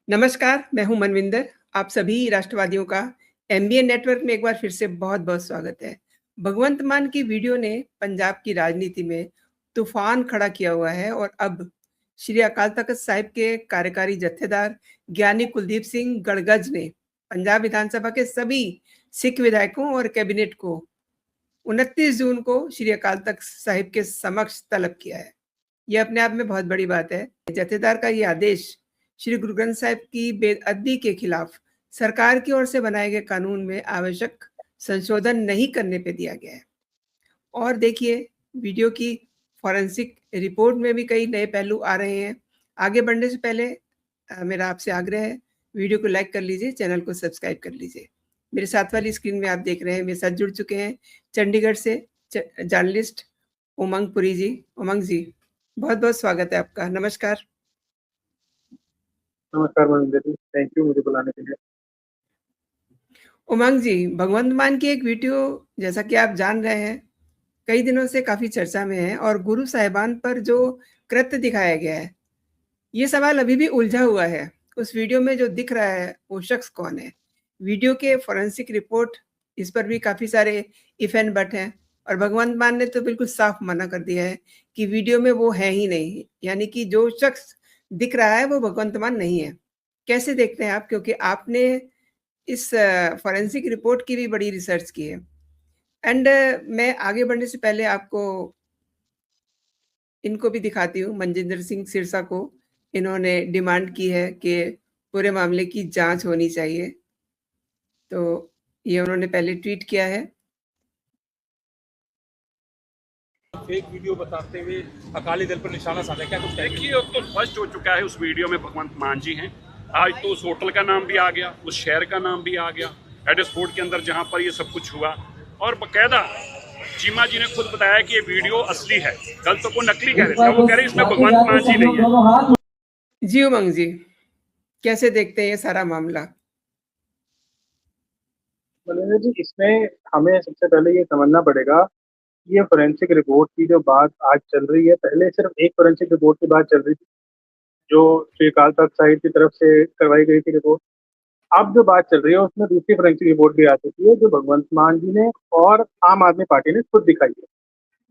नमस्कार, मैं हूँ मनविंदर। आप सभी राष्ट्रवादियों का एमबीए नेटवर्क में एक बार फिर से बहुत-बहुत स्वागत है। भगवंत मान की वीडियो ने पंजाब की राजनीति में तूफ़ान खड़ा किया हुआ है और अब श्री अकाल तख्त साहिब के कार्यकारी जत्थेदार ज्ञानी कुलदीप सिंह गड़गज ने पंजाब विधानसभा के सभी सिख विधायकों और कैबिनेट को 29 जून को श्री अकाल तख्त साहिब के समक्ष तलब किया है। यह अपने आप में बहुत बड़ी बात है। जत्थेदार का ये आदेश श्री गुरु ग्रंथ साहिब की बेअदबी के खिलाफ सरकार की ओर से बनाए गए कानून में आवश्यक संशोधन नहीं करने पे दिया गया है। और देखिए, वीडियो की फॉरेंसिक रिपोर्ट में भी कई नए पहलू आ रहे हैं। आगे बढ़ने से पहले मेरा आपसे आग्रह है, वीडियो को लाइक कर लीजिए, चैनल को सब्सक्राइब कर लीजिए। मेरे साथ वाली स्क्रीन में आप देख रहे हैं, मेरे साथ जुड़ चुके हैं चंडीगढ़ से जर्नलिस्ट उमंग पुरी जी। उमंग जी, बहुत-बहुत स्वागत है आपका। नमस्कार। नमस्कार मनिंदर जी, थैंक यू मुझे बुलाने के लिए। उमंग जी, भगवंत मान की एक वीडियो, जैसा कि आप जान रहे हैं, कई दिनों से काफ़ी चर्चा में है और गुरु साहिबान पर जो कृत्य दिखाया गया है, ये सवाल अभी भी उलझा हुआ है। उस वीडियो में जो दिख रहा है, वो शख्स कौन है? वीडियो के फॉरेंसिक रिपोर्ट, इस पर भी काफ़ी सारे इफ एंड बट हैं और भगवंत मान ने तो बिल्कुल साफ मना कर दिया है कि वीडियो में वो है ही नहीं, यानी कि जो शख्स दिख रहा है वो भगवंत मान नहीं है। कैसे देखते हैं आप? क्योंकि आपने इस फॉरेंसिक रिपोर्ट की भी बड़ी रिसर्च की है। एंड मैं आगे बढ़ने से पहले आपको इनको भी दिखाती हूँ, मनजिंदर सिंह सिरसा को। इन्होंने डिमांड की है कि पूरे मामले की जांच होनी चाहिए। तो ये उन्होंने पहले ट्वीट किया है। फेक वीडियो बताते हुए अकाली दल पर निशाना साधा, क्या कुछ कहेंगे? देखिए, अब तो स्पष्ट हो चुका है, उस वीडियो में भगवंत मान जी हैं। आज तो उस होटल का नाम भी आ गया, उस शहर का नाम भी आ गया, एडसफोर्ड के अंदर जहां पर ये सब कुछ हुआ। और बकायदा चीमा जी ने खुद बताया कि ये वीडियो असली है। कल तो वो नकली कह रहे थे, वो कह रहे इसमें भगवंत मान जी नहीं है। जी उमंग जी, कैसे देखते हैं ये सारा मामला? मनिंदर जी, इसमें हमें सबसे पहले ये समझना पड़ेगा कि ये फोरेंसिक रिपोर्ट की जो बात आज चल रही है, पहले सिर्फ एक फोरेंसिक रिपोर्ट की बात चल रही थी, जो श्री अकाल तख्त साहिब की तरफ से करवाई गई थी रिपोर्ट। अब जो बात चल रही है उसमें दूसरी फोरेंसिक रिपोर्ट भी आ चुकी है, जो भगवंत मान जी ने और आम आदमी पार्टी ने खुद दिखाई है।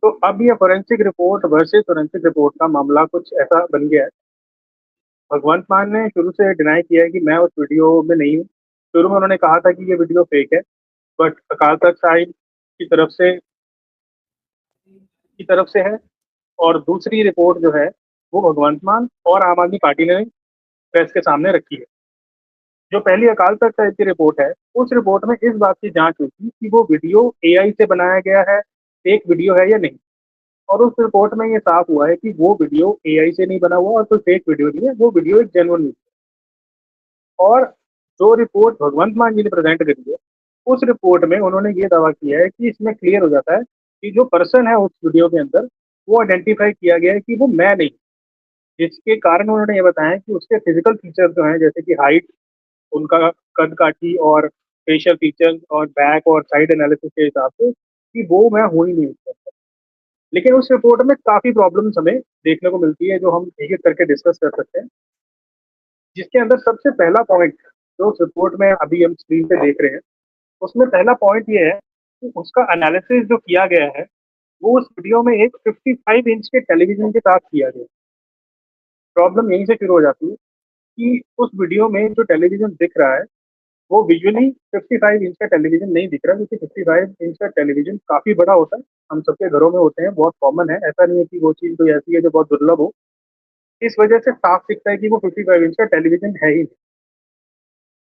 तो अब ये forensic report versus forensic report का मामला कुछ ऐसा बन गया है। भगवंत मान ने शुरू से डिनाई किया है कि मैं उस वीडियो में नहीं हूँ। शुरू में उन्होंने कहा था कि ये वीडियो फेक है, बट अकाल तख्त साहिब की तरफ से है, और दूसरी रिपोर्ट जो है वो भगवंत मान और आम आदमी पार्टी ने प्रेस के सामने रखी है। जो पहली अकाल तख्त साहिब की रिपोर्ट है, उस रिपोर्ट में इस बात की जांच हुई थी कि वो वीडियो एआई से बनाया गया है, फेक वीडियो है या नहीं। और उस रिपोर्ट में ये साफ हुआ है कि वो वीडियो एआई से नहीं बना हुआ और कोई फेक वीडियो नहीं है, वो वीडियो एक जेन्युइन वीडियो है। और जो रिपोर्ट भगवंत मान जी ने प्रेजेंट करी है, उस रिपोर्ट में उन्होंने ये दावा किया है कि इसमें क्लियर हो जाता है कि जो पर्सन है उस वीडियो के अंदर, वो आइडेंटिफाई किया गया है कि वो मैं नहीं। जिसके कारण उन्होंने ये बताया कि उसके फिजिकल फीचर्स जो हैं, जैसे कि हाइट, उनका कद काठी और फेशियल फीचर्स और बैक और साइड एनालिसिस के हिसाब से, कि वो मैं हूँ ही नहीं उसके अंदर। लेकिन उस रिपोर्ट में काफ़ी प्रॉब्लम्स हमें देखने को मिलती है, जो हम एक एक करके डिस्कस कर सकते हैं। जिसके अंदर सबसे पहला पॉइंट जो उस रिपोर्ट में अभी हम स्क्रीन पे देख रहे हैं, उसमें पहला पॉइंट ये है कि उसका एनालिसिस जो किया गया है, वो उस वीडियो में एक 55 इंच के टेलीविजन के साथ किया गया। प्रॉब्लम यहीं से शुरू हो जाती है कि उस वीडियो में जो टेलीविजन दिख रहा है, वो विजुअली 55 इंच का टेलीविजन नहीं दिख रहा, क्योंकि 55 इंच का टेलीविजन काफ़ी बड़ा होता है, हम सबके घरों में होते हैं, बहुत कॉमन है। ऐसा नहीं है कि वो चीज़ कोई ऐसी है जो बहुत दुर्लभ हो। इस वजह से साफ दिखता है कि वो 55 इंच का टेलीविजन है ही नहीं।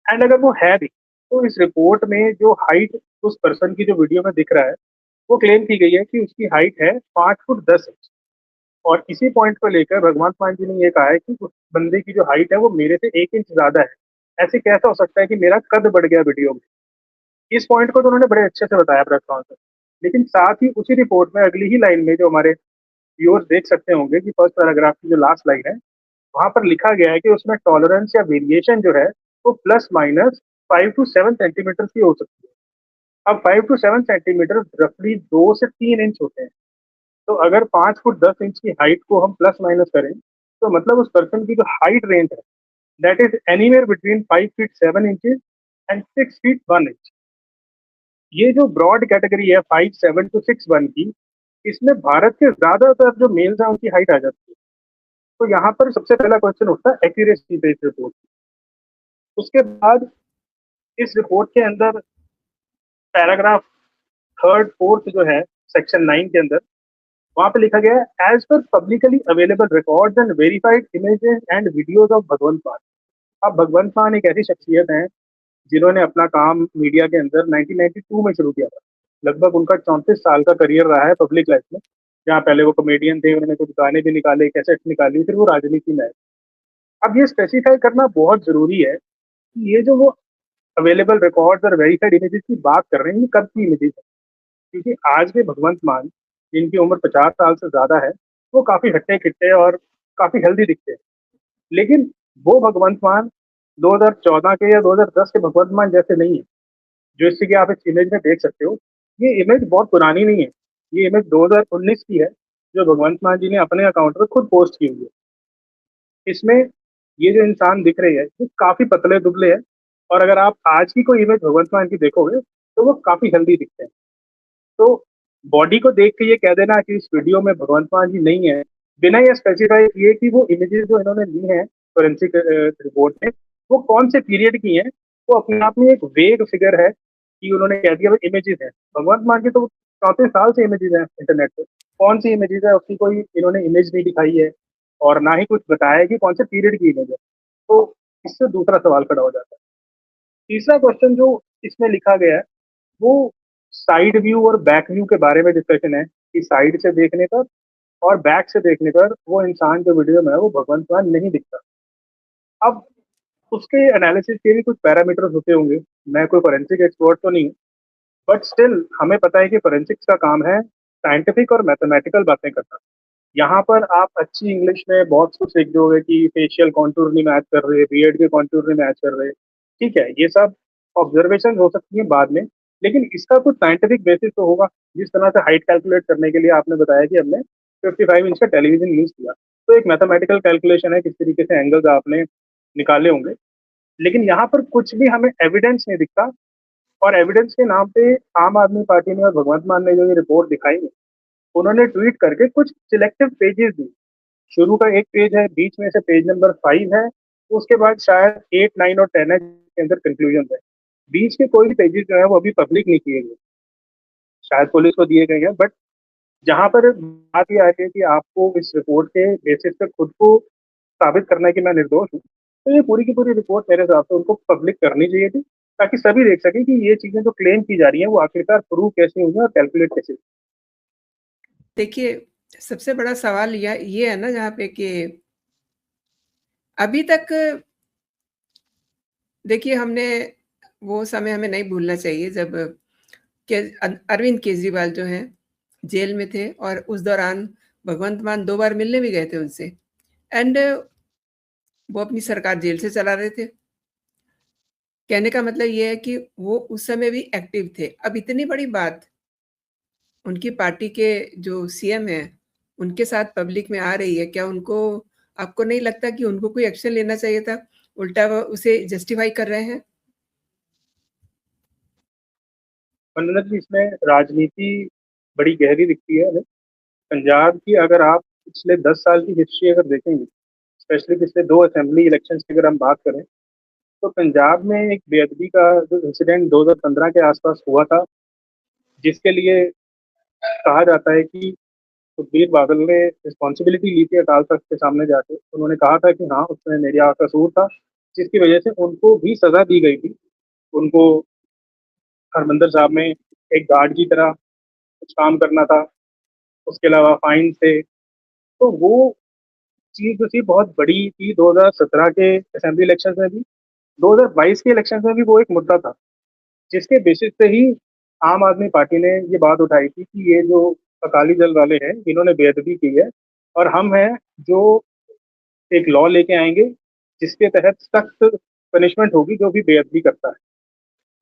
एंड अगर वो है भी, तो इस रिपोर्ट में जो हाइट उस पर्सन की जो वीडियो में दिख रहा है, वो क्लेम की गई है कि उसकी हाइट है 5 फुट 10 इंच। और इसी पॉइंट को लेकर भगवंत मान जी ने ये कहा है कि उस बंदे की जो हाइट है वो मेरे से 1 इंच ज़्यादा है। ऐसे कैसा हो सकता है कि मेरा कद बढ़ गया वीडियो में? इस पॉइंट को तो उन्होंने बड़े अच्छे से बताया प्रेस कॉन्फ्रेंस में। लेकिन साथ ही उसी रिपोर्ट में अगली ही लाइन में, जो हमारे व्यूअर्स देख सकते होंगे कि फर्स्ट पैराग्राफ की जो लास्ट लाइन है, वहाँ पर लिखा गया है कि उसमें टॉलरेंस या वेरिएशन जो है वो प्लस माइनस 5 टू 7 सेंटीमीटर की हो सकती है। अब 5 टू 7 सेंटीमीटर रफली 2 से 3 इंच होते हैं। तो अगर 5 फुट 10 इंच की हाइट को हम प्लस माइनस करें, तो मतलब उस पर्सन की जो हाइट रेंज है that is anywhere between 5 feet 7 inches and 6 feet 1 inch। ये जो ब्रॉड कैटेगरी है 5'7" to 6'1" की, इसमें भारत के ज्यादातर जो मेल्स हैं उनकी हाइट आ जाती है। तो यहाँ पर सबसे पहला क्वेश्चन उठता है एक्यूरेसी पे इस रिपोर्ट की। उसके बाद इस रिपोर्ट के अंदर पैराग्राफ 3rd 4th जो है सेक्शन 9 के अंदर, वहां पे लिखा गया है as per publicly available records and verified images and videos of Bhagwant Mann. अब भगवंत मान एक ऐसी शख्सियत है जिन्होंने अपना काम मीडिया के अंदर 1992 में शुरू किया था। लगभग उनका 34 साल का करियर रहा है पब्लिक लाइफ में, जहाँ पहले वो कॉमेडियन थे, उन्होंने कुछ गाने भी निकाले, कैसेट निकाली, फिर वो राजनीति में आए। अब ये स्पेसिफाई करना बहुत जरूरी है कि ये जो वो अवेलेबल रिकॉर्ड्स और वेरीफाइड इमेजेस की बात कर रहे हैं, ये कब की इमेजेस है, क्योंकि आज के भगवंत मान जिनकी उम्र 50 साल से ज्यादा है, वो काफी हट्टे खिट्टे और काफी हेल्दी दिखते हैं। लेकिन वो भगवंत मान 2014 के या 2010 के भगवंत मान जैसे नहीं है, जो इससे कि आप इस इमेज में देख सकते हो। ये इमेज बहुत पुरानी नहीं है, ये इमेज 2019 की है, जो भगवंत मान जी ने अपने अकाउंट पर खुद पोस्ट की हुई है। इसमें ये जो इंसान दिख रहे हैं, ये काफी पतले दुबले हैं, और अगर आप आज की कोई इमेज भगवंत मान की देखोगे तो वो काफी हेल्दी दिखते हैं। तो बॉडी को देख के ये कह देना कि इस वीडियो में भगवंत मान जी नहीं है, बिना ये स्पेसिफाई किए कि वो इमेजेस जो इन्होंने ली हैं फोरेंसिक रिपोर्ट में, वो कौन से पीरियड की हैं, वो अपने आप में एक वेग फिगर है कि उन्होंने कह दिया वो इमेजेस हैं। भगवंत मान की तो 34 साल से इमेजेस हैं इंटरनेट पे, कौन सी इमेजेस है उसकी कोई इन्होंने इमेज नहीं दिखाई है, और ना ही कुछ बताया कि कौन से पीरियड की इमेज है। तो इससे दूसरा सवाल खड़ा हो जाता है। तीसरा क्वेश्चन जो इसमें लिखा गया है, वो साइड व्यू और बैक व्यू के बारे में डिस्कशन है कि साइड से देखने पर और बैक से देखने पर वो इंसान जो वीडियो में है वो भगवंत मान नहीं दिखता। अब उसके एनालिसिस के भी कुछ पैरामीटर्स होते होंगे, मैं कोई फोरेंसिक एक्सपर्ट तो नहीं हूँ, बट स्टिल हमें पता है कि फोरेंसिक्स का काम है साइंटिफिक और मैथमेटिकल बातें करना। यहाँ पर आप अच्छी इंग्लिश में बहुत कुछ लिख दोगे कि फेशियल कॉन्टूर नहीं मैच कर रहे, बियर्ड के कॉन्टूर नहीं मैच कर रहे, ठीक है, ये सब ऑब्जर्वेशन हो सकती है बाद में, लेकिन इसका कुछ साइंटिफिक बेसिस तो होगा। जिस तरह से हाइट कैलकुलेट करने के लिए आपने बताया कि हमने 55 इंच का टेलीविजन यूज किया, तो एक मैथमेटिकल कैलकुलेशन है किस तरीके से एंगल्स आपने निकाले होंगे। लेकिन यहाँ पर कुछ भी हमें एविडेंस नहीं दिखता, और एविडेंस के नाम पे आम आदमी पार्टी ने और भगवंत मान ने जो ये रिपोर्ट दिखाई है, उन्होंने ट्वीट करके कुछ सिलेक्टिव पेजेस दी। शुरू का एक पेज है, बीच में से पेज नंबर 5 है, उसके बाद शायद 8, 9 और 10 है के अंदर कंक्लूजन है। बीच के कोई भी पेजेस जो है वो अभी पब्लिक नहीं किए गए, शायद पुलिस को दिए गए हैं। बट जहाँ पर बात ये आ रही है कि आपको इस रिपोर्ट के बेसिस पे खुद को साबित करना है कि मैं निर्दोष हूँ, तो ये पूरी की पूरी रिपोर्ट मेरे हिसाब से उनको पब्लिक करनी चाहिए थी, ताकि सभी देख सकें कि ये चीजें जो क्लेम की जा रही हैं वो आखिरकार प्रूव कैसे हुई हैं और कैलकुलेट कैसे हुई। देखिए, सबसे बड़ा सवाल ये है ना जहाँ पे कि अभी तक देखिए हमने वो समय हमें नहीं भूलना चाहिए जब अरविंद केजरीवाल जो हैं जेल में थे, और उस दौरान भगवंत मान 2 बार मिलने भी गए थे उनसे, एंड वो अपनी सरकार जेल से चला रहे थे। कहने का मतलब ये है कि वो उस समय भी एक्टिव थे। अब इतनी बड़ी बात उनकी पार्टी के जो सीएम हैं, उनके साथ पब्लिक में आ रही है, क्या आपको नहीं लगता कि उनको कोई एक्शन लेना चाहिए था? उल्टा वो उसे जस्टिफाई कर रहे हैं। वंदना जी, इसमें राजनीति बड़ी गहरी दिखती है हमें। पंजाब की अगर आप पिछले 10 साल की हिस्ट्री अगर देखेंगे, स्पेशली पिछले 2 असेंबली इलेक्शंस की अगर हम बात करें, तो पंजाब में एक बेअदबी का जो इंसिडेंट 2015 के आसपास हुआ था, जिसके लिए कहा जाता है कि सुखबीर बादल ने रिस्पॉन्सिबिलिटी ली थी अकाल तख्त के सामने जाके। उन्होंने कहा था कि हाँ, उसमें मेरा कसूर था, जिसकी वजह से उनको भी सजा दी गई थी। उनको हरमंदिर साहब में एक गार्ड की तरह कुछ काम करना था, उसके अलावा फाइन थे। तो वो चीज़ जो थी बहुत बड़ी थी 2017 के असेंबली इलेक्शन में भी, 2022 के इलेक्शन में भी वो एक मुद्दा था, जिसके बेसिस पे ही आम आदमी पार्टी ने ये बात उठाई थी कि ये जो अकाली दल वाले हैं, इन्होंने बेअदबी की है, और हम हैं जो एक लॉ लेके आएंगे जिसके तहत सख्त पनिशमेंट होगी जो भी बेअदबी करता है।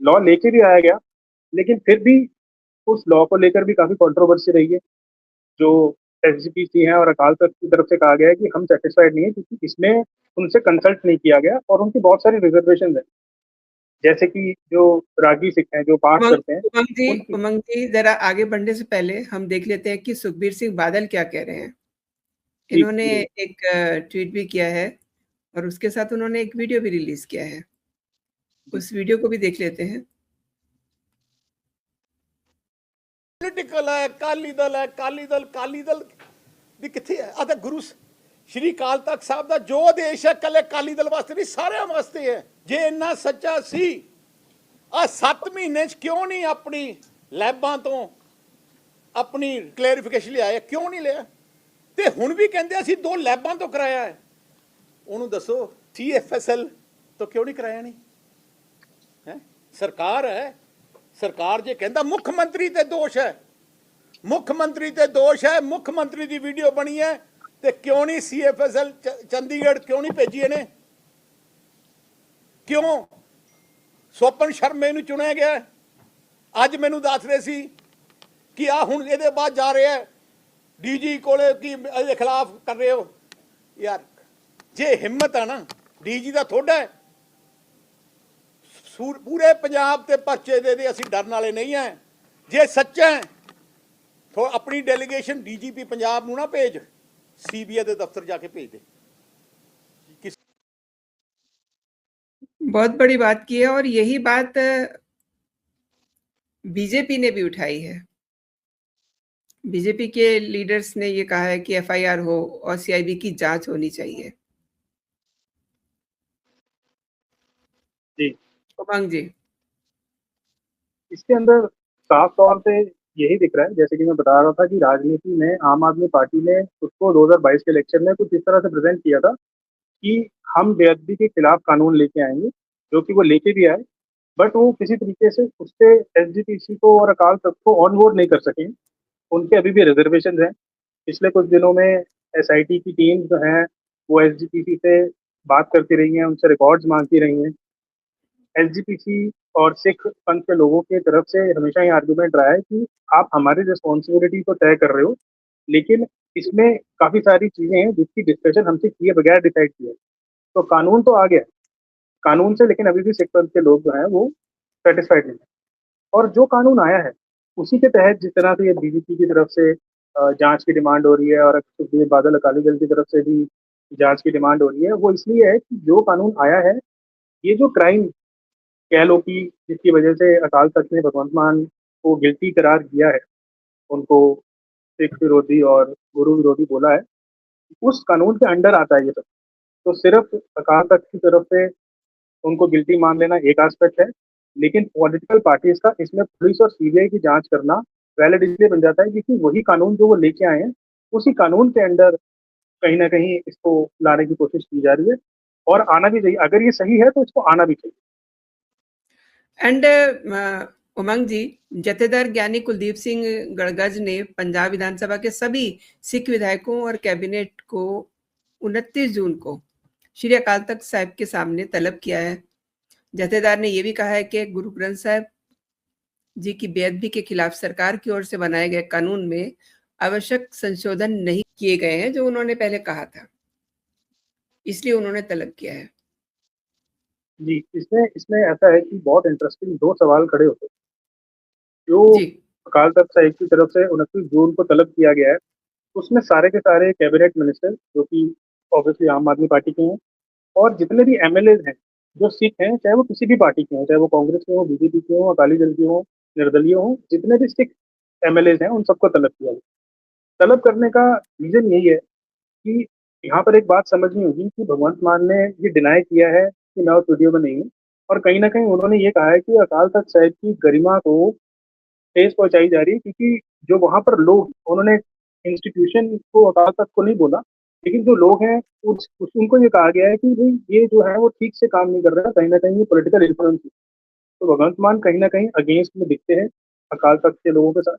लॉ लेके भी आया गया, लेकिन फिर भी उस लॉ को लेकर भी काफ़ी कंट्रोवर्सी रही है। जो एसजीपीसी हैं और अकाल तख्त की तरफ से कहा गया है कि हम सेटिस्फाइड नहीं है, क्योंकि इसमें उनसे कंसल्ट नहीं किया गया और उनकी बहुत सारी रिजर्वेशन है, जैसे कि जो रागी सिख हैं जो पाठ करते हैं उनकी। उमंग जी, जरा आगे बढ़ने से पहले हम देख लेते हैं कि सुखबीर सिंह बादल क्या कह रहे हैं। इन्होंने एक ट्वीट भी किया है और उसके साथ उन्होंने एक वीडियो भी रिलीज किया है। उस वीडियो को भी देख लेते हैं। ਪੋਲੀਟੀਕਲ ਹੈ, ਅਕਾਲੀ ਦਲ ਵੀ ਕਿੱਥੇ ਹੈ? ਆ ਤਾਂ ਗੁਰੂ ਸ਼੍ਰੀ ਅਕਾਲ ਤਖਤ ਸਾਹਿਬ ਦਾ ਜੋ ਆਦੇਸ਼ ਹੈ ਕੱਲੇ ਅਕਾਲੀ ਦਲ ਵਾਸਤੇ ਨਹੀਂ, ਸਾਰਿਆਂ ਵਾਸਤੇ ਹੈ। ਜੇ ਇੰਨਾ ਸੱਚਾ ਸੀ, ਆ 7 ਮਹੀਨੇ ਚ ਕਿਉਂ ਨਹੀਂ ਆਪਣੀ ਲੈਬਾਂ ਤੋਂ ਆਪਣੀ ਕਲੈਰੀਫਿਕੇਸ਼ਨ ਲਿਆਇਆ? ਕਿਉਂ ਨਹੀਂ ਲਿਆ? ਤੇ ਹੁਣ ਵੀ ਕਹਿੰਦੇ ਅਸੀਂ 2 ਲੈਬਾਂ ਤੋਂ ਕਰਾਇਆ ਹੈ। ਉਹਨੂੰ ਦੱਸੋ CFSL ਤੋਂ ਕਿਉਂ ਨਹੀਂ ਕਰਾਇਆ? ਨਹੀਂ ਹੈ ਸਰਕਾਰ ਹੈ। ਸਰਕਾਰ ਜੇ ਕਹਿੰਦਾ ਮੁੱਖ ਮੰਤਰੀ ਤੇ ਦੋਸ਼ ਹੈ, ਮੁੱਖ ਮੰਤਰੀ ਤੇ ਦੋਸ਼ ਹੈ, ਮੁੱਖ ਮੰਤਰੀ ਦੀ ਵੀਡੀਓ ਬਣੀ ਹੈ, ਤੇ ਕਿਉਂ ਨਹੀਂ CFSL ਚੰਡੀਗੜ੍ਹ ਕਿਉਂ ਨਹੀਂ ਭੇਜੀ ਇਹਨੇ? ਕਿਉਂ ਸੋਪਨ ਸ਼ਰਮੇ ਨੂੰ ਚੁਣਿਆ ਗਿਆ? ਅੱਜ ਮੈਨੂੰ ਦੱਸ ਰਹੇ ਸੀ ਕਿ ਆ ਹੁਣ ਇਹਦੇ ਬਾਅਦ ਜਾ ਰਿਹਾ DG ਕੋਲੇ ਕੀ ਇਹਦੇ ਖਿਲਾਫ ਕਰ ਰਹੇ ਹੋ। ਯਾਰ ਜੇ ਹਿੰਮਤ ਆ ਨਾ DG ਦਾ ਥੋੜਾ ਹੈ, पूरे पंजाब ते परचे दे दे, असी डरन वाले नहीं हैं। जे सच्चा है तो अपनी डेलीगेशन DGP पंजाब नूं ना भेज, CBI दे दफ्तर जाके भेज दे। बहुत बड़ी बात की है और यही बात बीजेपी ने भी उठाई है। बीजेपी के लीडर्स ने ये कहा है कि FIR हो और CIB की जांच होनी चाहिए। जी उमंग जी, इसके अंदर साफ तौर पे यही दिख रहा है, जैसे कि मैं बता रहा था कि राजनीति में आम आदमी पार्टी ने उसको 2022 के इलेक्शन में कुछ इस तरह से प्रेजेंट किया था कि हम बेअदबी के खिलाफ कानून लेके आएंगे, जो कि वो लेके भी आए, बट वो किसी तरीके से उससे SGPC को और अकाल तख्त को ऑन बोर्ड नहीं कर सके। उनके अभी भी रिजर्वेशन हैं। पिछले कुछ दिनों में SIT की टीम जो है वो SGPC से बात करती रही हैं, उनसे रिकॉर्ड्स मांगती रही हैं। SGPC और सिख पंथ के लोगों की तरफ से हमेशा ये आर्गुमेंट रहा है कि आप हमारी रिस्पॉन्सिबिलिटी तो तय कर रहे हो, लेकिन इसमें काफ़ी सारी चीज़ें हैं जिसकी डिस्कशन हमसे किए बगैर डिसाइड किया। तो कानून तो आ गया कानून से, लेकिन अभी भी सिख पंथ के लोग जो हैं वो सेटिस्फाइड नहीं है। और जो कानून आया है उसी के तहत जिस तरह से ये DGP की तरफ से जांच की डिमांड हो रही है और सुखबीर बादल अकाली दल की तरफ से भी जांच की डिमांड हो रही है, वो इसलिए है कि जो कानून आया है, ये जो क्राइम कह लो कि जिसकी वजह से अकाल तख्त ने भगवंत मान को गिल्टी करार दिया है, उनको सिख विरोधी और गुरु विरोधी बोला है, उस कानून के अंडर आता है ये सब। तो सिर्फ अकाल तख्त की तरफ से उनको गिल्टी मान लेना एक एस्पेक्ट है, लेकिन पॉलिटिकल पार्टीज का इसमें पुलिस और CBI की जांच करना वैलिड इसलिए बन जाता है क्योंकि वही कानून जो वो लेके आए हैं, उसी कानून के अंडर कहीं ना कहीं इसको लाने की कोशिश की जा रही है और आना भी चाहिए। अगर ये सही है तो इसको आना भी चाहिए। एंड उमंग जी, जथेदार ज्ञानी कुलदीप सिंह गड़गज ने पंजाब विधानसभा के सभी सिख विधायकों और कैबिनेट को 29 जून को श्री अकाल तख्त साहिब के सामने तलब किया है। जथेदार ने यह भी कहा है कि गुरु ग्रंथ साहिब जी की बेअदबी के खिलाफ सरकार की ओर से बनाए गए कानून में आवश्यक संशोधन नहीं किए गए हैं, जो उन्होंने पहले कहा था, इसलिए उन्होंने तलब किया है। जी, इसमें ऐसा है कि बहुत इंटरेस्टिंग 2 सवाल खड़े होते हैं। जो अकाल तख्त साहिब की तरफ से 29 जून को तलब किया गया है, उसमें सारे के सारे कैबिनेट मिनिस्टर जो कि ऑब्वियसली आम आदमी पार्टी के हैं और जितने भी MLAs हैं जो सिख हैं, चाहे वो किसी भी पार्टी के हों, चाहे वो कांग्रेस के हों, BJP के हों, अकाली दल के हों, निर्दलीय हों, जितने भी सिख MLAs हैं उन सबको तलब किया गया। तलब करने का रीजन यही है कि यहाँ पर एक बात समझनी होगी कि भगवंत मान ने ये डिनाई किया है कि मैं उस वीडियो में नहीं हूँ, और कहीं ना कहीं उन्होंने ये कहा है कि अकाल तख्त साहिब की गरिमा को ठेस पहुंचाई जा रही है, क्योंकि जो वहाँ पर लोग, उन्होंने इंस्टीट्यूशन को अकाल तख्त को नहीं बोला, लेकिन जो लोग हैं उनको ये कहा गया है कि भाई ये जो है वो ठीक से काम नहीं कर रहा है, कहीं ना कहीं ये पॉलिटिकल इन्फ्लुएंस है। तो भगवंत मान कहीं ना कहीं अगेंस्ट में दिखते हैं अकाल तख्त के लोगों के साथ।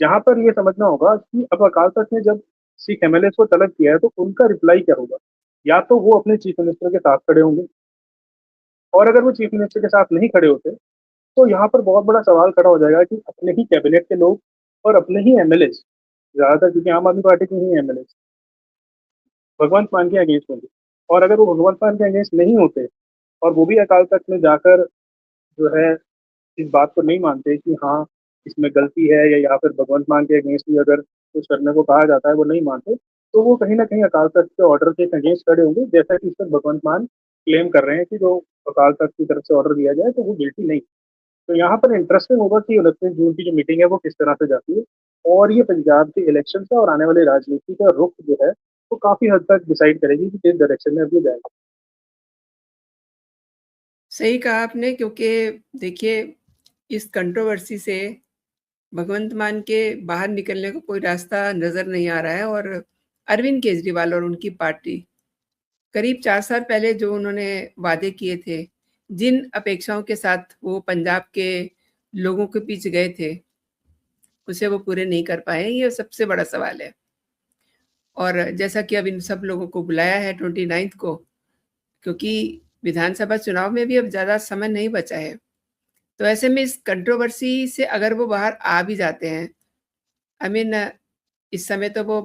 जहाँ पर ये समझना होगा कि अब अकाल तख्त ने जब सिख MLAs को तलब किया है तो उनका रिप्लाई क्या होगा। या तो वो अपने चीफ मिनिस्टर के साथ खड़े होंगे, और अगर वो चीफ मिनिस्टर के साथ नहीं खड़े होते तो यहाँ पर बहुत बड़ा सवाल खड़ा हो जाएगा कि अपने ही कैबिनेट के लोग और अपने ही MLAs ज़्यादातर क्योंकि आम आदमी पार्टी के ही एमएलए भगवंत मान के अगेंस्ट होंगे। और अगर वो भगवंत मान के अगेंस्ट नहीं होते और वो भी अकाल तख्त में जाकर जो है इस बात को नहीं मानते कि हाँ, इसमें गलती है या फिर भगवंत मान के अगेंस्ट भी अगर कुछ करने को कहा जाता है, वो नहीं मानते, तो वो कहीं न कहीं अकाल तख्त के ऑर्डर के अगेंस्ट खड़े होंगे, जैसा कि इस पर भगवंत मान क्लेम कर रहे हैं कि जो अकाल तख्त की तरफ से ऑर्डर दिया जाए, तो वो गिल्टी नहीं। तो यहाँ पर इंटरेस्टिंग होगा कि 29 जून की जो मीटिंग है, वो किस तरह से जाती है और ये पंजाब के इलेक्शन का और आने वाली राजनीति का रुख जो है, वो काफ़ी हद तक डिसाइड करेगी कि किस डायरेक्शन में अब ये जाएगा। सही कहा आपने, क्योंकि देखिए इस कंट्रोवर्सी से भगवंत मान के बाहर निकलने का कोई रास्ता नज़र नहीं आ रहा है। और अरविंद केजरीवाल और उनकी पार्टी करीब 4 साल पहले जो उन्होंने वादे किए थे, जिन अपेक्षाओं के साथ वो पंजाब के लोगों के बीच गए थे, उसे वो पूरे नहीं कर पाए, ये सबसे बड़ा सवाल है। और जैसा कि अब इन सब लोगों को बुलाया है 29 को, क्योंकि विधानसभा चुनाव में भी अब ज़्यादा समय नहीं बचा है, तो ऐसे में इस कंट्रोवर्सी से अगर वो बाहर आ भी जाते हैं, आई मीन इस समय तो वो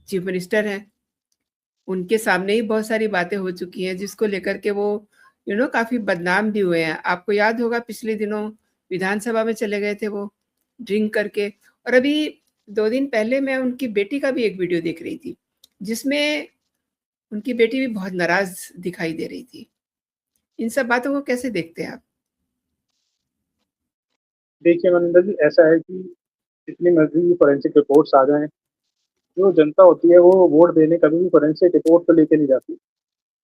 चीफ मिनिस्टर हैं, उनके सामने ही बहुत सारी बातें हो चुकी हैं जिसको लेकर के वो काफ़ी बदनाम भी हुए हैं। आपको याद होगा पिछले दिनों विधानसभा में चले गए थे वो ड्रिंक करके। और अभी 2 दिन पहले मैं उनकी बेटी का भी एक वीडियो देख रही थी, जिसमें उनकी बेटी भी बहुत नाराज़ दिखाई दे रही थी। इन सब बातों को कैसे देखते हैं आप? देखिए मनिंदर जी, ऐसा है कि जितनी मर्ज़ी फॉरेंसिक रिपोर्ट्स आ जाएँ, जो जनता होती है वो वोट देने कभी भी फॉरेंसिक रिपोर्ट को लेके नहीं जाती।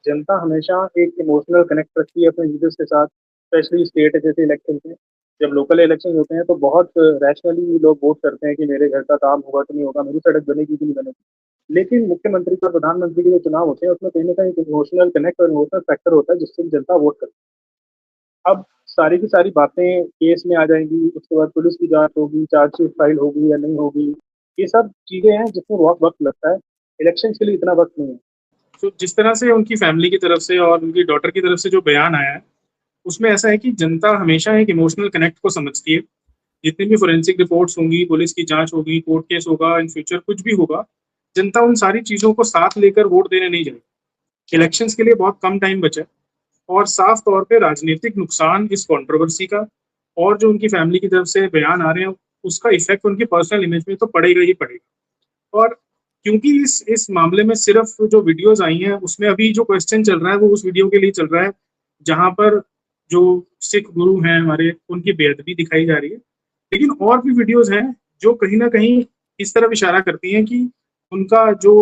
जनता हमेशा एक इमोशनल कनेक्ट रखती है अपने लीडर्स के साथ, स्पेशली स्टेट जैसे इलेक्शन में। जब लोकल इलेक्शन होते हैं तो बहुत रैशनली लोग वोट करते हैं कि मेरे घर का काम होगा कि नहीं होगा, मेरी सड़क बनेगी कि नहीं बनेगी। लेकिन मुख्यमंत्री और प्रधानमंत्री के जो चुनाव होते हैं उसमें कहीं न कहीं एक इमोशनल कनेक्ट और इमोशनल फैक्टर होता है जिससे जनता वोट करती है। अब सारी की सारी बातें केस में आ जाएँगी, उसके बाद पुलिस की जाँच होगी, चार्जशीट फाइल होगी या नहीं होगी। ये सब चीज़ें हैं जिसमें बहुत वक़्त लगता है, इलेक्शंस के लिए इतना वक़्त नहीं है। तो जिस तरह से उनकी फैमिली की तरफ से और उनकी डॉटर की तरफ से जो बयान आया है, उसमें ऐसा है कि जनता हमेशा एक इमोशनल कनेक्ट को समझती है। जितनी भी फोरेंसिक रिपोर्ट्स होंगी, पुलिस की जांच होगी, कोर्ट केस होगा, इन फ्यूचर कुछ भी होगा, जनता उन सारी चीज़ों को साथ लेकर वोट देने नहीं जाएगी। इलेक्शंस के लिए बहुत कम टाइम बचा है और साफ तौर पे राजनीतिक नुकसान इस कंट्रोवर्सी का और जो उनकी फैमिली की तरफ से बयान आ रहे हैं, उसका इफेक्ट उनकी पर्सनल इमेज में तो पड़ेगा ही पड़ेगा। और क्योंकि इस मामले में सिर्फ जो वीडियोस आई हैं उसमें अभी जो क्वेश्चन चल रहा है वो उस वीडियो के लिए चल रहा है जहां पर जो सिख गुरु हैं हमारे, उनकी बेअदबी दिखाई जा रही है। लेकिन और भी वीडियोस हैं जो कहीं ना कहीं इस तरफ इशारा करती हैं कि उनका जो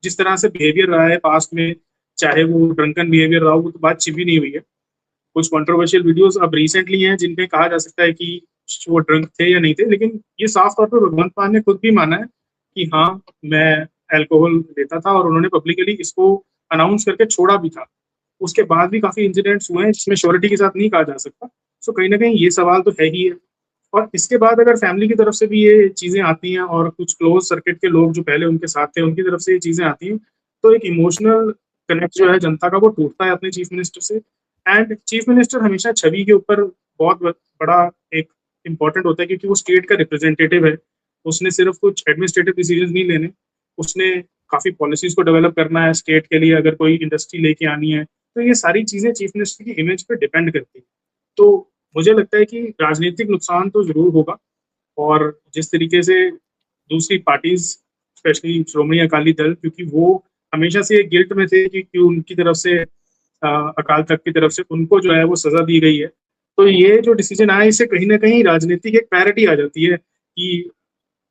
जिस तरह से बिहेवियर रहा है पास्ट में, चाहे वो ड्रंकन बिहेवियर रहा हो, वो तो बात छिपी नहीं हुई है। कुछ कंट्रोवर्शियल वीडियोस अब रिसेंटली हैं जिनपे कहा जा सकता है कि वो ड्रंक थे या नहीं थे, लेकिन ये साफ तौर पर भगवंत मान ने खुद भी माना है कि हाँ, मैं अल्कोहल लेता था और उन्होंने पब्लिकली इसको अनाउंस करके छोड़ा भी था। उसके बाद भी काफी इंसिडेंट्स हुए हैं जिसमें श्योरिटी के साथ नहीं कहा जा सकता। सो कहीं ना कहीं ये सवाल तो है ही है। और इसके बाद अगर फैमिली की तरफ से भी ये चीजें आती हैं और कुछ क्लोज सर्किट के लोग जो पहले उनके साथ थे उनकी तरफ से ये चीजें आती हैं, तो एक इमोशनल कनेक्ट जो है जनता का वो टूटता है अपने चीफ मिनिस्टर से। एंड चीफ मिनिस्टर हमेशा छवि के ऊपर बहुत बड़ा एक इम्पोर्टेंट होता है क्योंकि वो स्टेट का रिप्रेजेंटेटिव है। उसने सिर्फ कुछ एडमिनिस्ट्रेटिव डिसीजन नहीं लेने, उसने काफी पॉलिसीज को डेवलप करना है स्टेट के लिए, अगर कोई इंडस्ट्री लेके आनी है, तो ये सारी चीजें चीफ मिनिस्टर की इमेज पे डिपेंड करती है। तो मुझे लगता है कि राजनीतिक नुकसान तो जरूर होगा। और जिस तरीके से दूसरी पार्टीज, स्पेशली श्रोमणी अकाली दल, क्योंकि वो हमेशा से गिल्ट में थे कि उनकी तरफ से अकाल तख्त की तरफ से उनको जो है वो सजा दी गई है, तो ये जो डिसीजन आया इससे कहीं ना कहीं राजनीतिक एक पैरिटी आ जाती है कि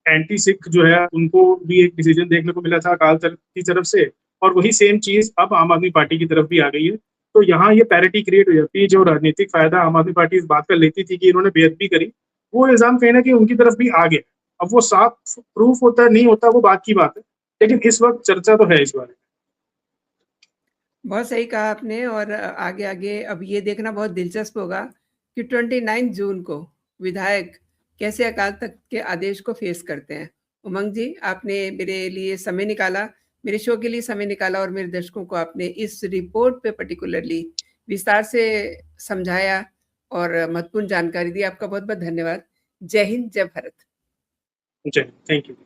एंटी सिख जो है उनको भी एक डिसीजन देखने को मिला था अकाल तख्त की तरफ से, और वही सेम चीज अब आम आदमी पार्टी की तरफ भी आ गई है। तो यहाँ ये पैरिटी क्रिएट हो जाती है। जो राजनीतिक फायदा आम आदमी पार्टी इस बात का लेती थी कि इन्होंने बेअदबी करी, वो इल्जाम कहीं ना कहीं उनकी तरफ भी आ गया। अब वो साफ प्रूफ होता है नहीं होता वो बात की बात है, लेकिन इस वक्त चर्चा तो है इस बारे में। बहुत सही कहा आपने। और आगे आगे अब ये देखना बहुत दिलचस्प होगा कि 29 जून को विधायक कैसे अकाल तख्त के आदेश को फेस करते हैं। उमंग जी, आपने मेरे लिए समय निकाला, मेरे शो के लिए समय निकाला, और मेरे दर्शकों को आपने इस रिपोर्ट पे पर्टिकुलरली विस्तार से समझाया और महत्वपूर्ण जानकारी दी। आपका बहुत बहुत धन्यवाद। जय हिंद, जय भारत। जय, थैंक यू।